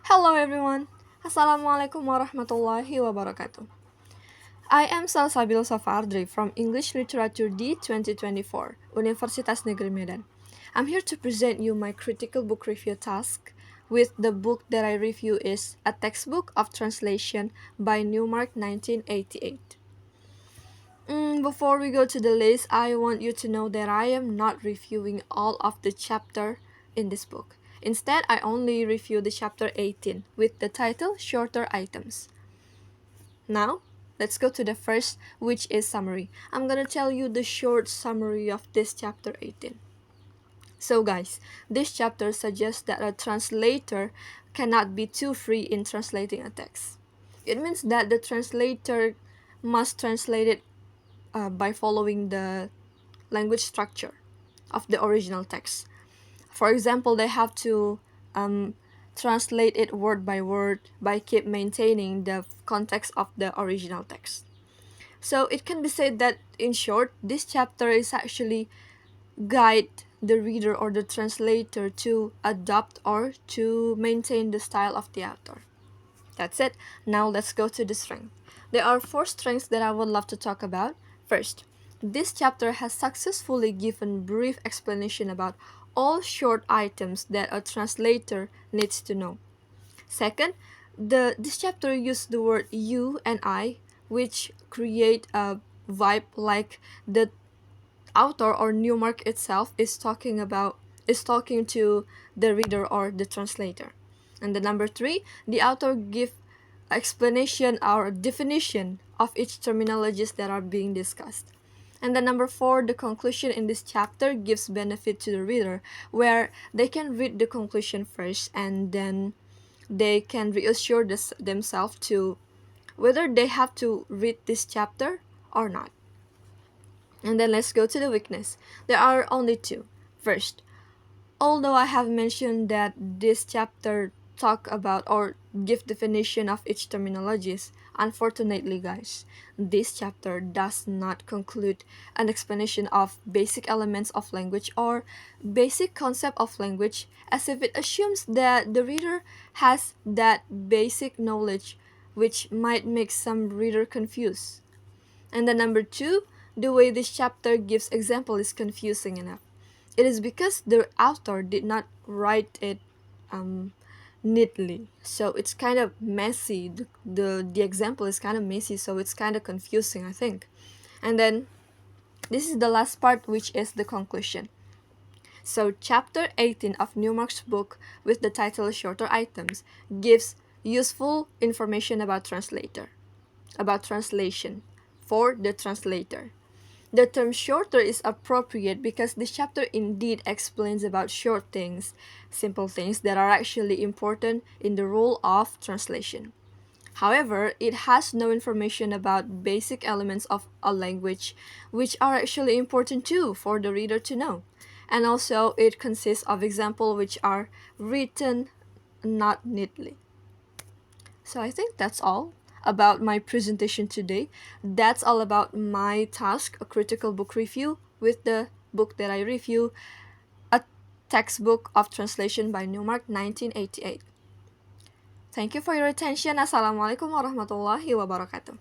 Hello everyone. Assalamualaikum warahmatullahi wabarakatuh. I am Salsabiil Shofaa Ardri from English Literature D 2024, Universitas Negeri Medan. I'm here to present you my critical book review task with the book that I review is A Textbook of Translation by Newmark 1988. Before we go to the list, I want you to know that I am not reviewing all of the chapter in this book. Instead, I only review the chapter 18 with the title Shorter Items. Now, let's go to the first, which is summary. I'm gonna tell you the short summary of this chapter 18. So guys, this chapter suggests that a translator cannot be too free in translating a text. It means that the translator must translate it by following the language structure of the original text. For example, they have to translate it word by word by keep maintaining the context of the original text. So it can be said that in short, this chapter is actually guide the reader or the translator to adopt or to maintain the style of the author. That's it. Now let's go to the strength. There are four strengths that I would love to talk about. First, this chapter has successfully given brief explanation about all short items that a translator needs to know. Second, this chapter used the word you and I, which create a vibe like the author or Newmark itself is talking to the reader or the translator. And the number three, the author give explanation or definition of each terminologies that are being discussed. And the number four, the conclusion in this chapter gives benefit to the reader, where they can read the conclusion first and then they can reassure themselves to whether they have to read this chapter or not. And then let's go to the weakness. There are only two. First, although I have mentioned that this chapter talk about or give definition of each terminologies, unfortunately guys, this chapter does not conclude an explanation of basic elements of language or basic concept of language, as if it assumes that the reader has that basic knowledge, which might make some reader confused. And the number two, the way this chapter gives example is confusing enough. It is because the author did not write it neatly, so it's kind of messy. The example is kind of messy, so it's kind of confusing, I think. And then this is the last part, which is the conclusion. So chapter 18 of Newmark's book with the title Shorter Items gives useful information about translation for the translator. The term shorter is appropriate because this chapter indeed explains about short things, simple things that are actually important in the role of translation. However, it has no information about basic elements of a language, which are actually important too for the reader to know. And also, it consists of examples which are written not neatly. So I think that's all about my presentation today. That's all about my task, a critical book review with the book that I review, a textbook of translation by Newmark 1988. Thank you for your attention. Assalamualaikum warahmatullahi wabarakatuh.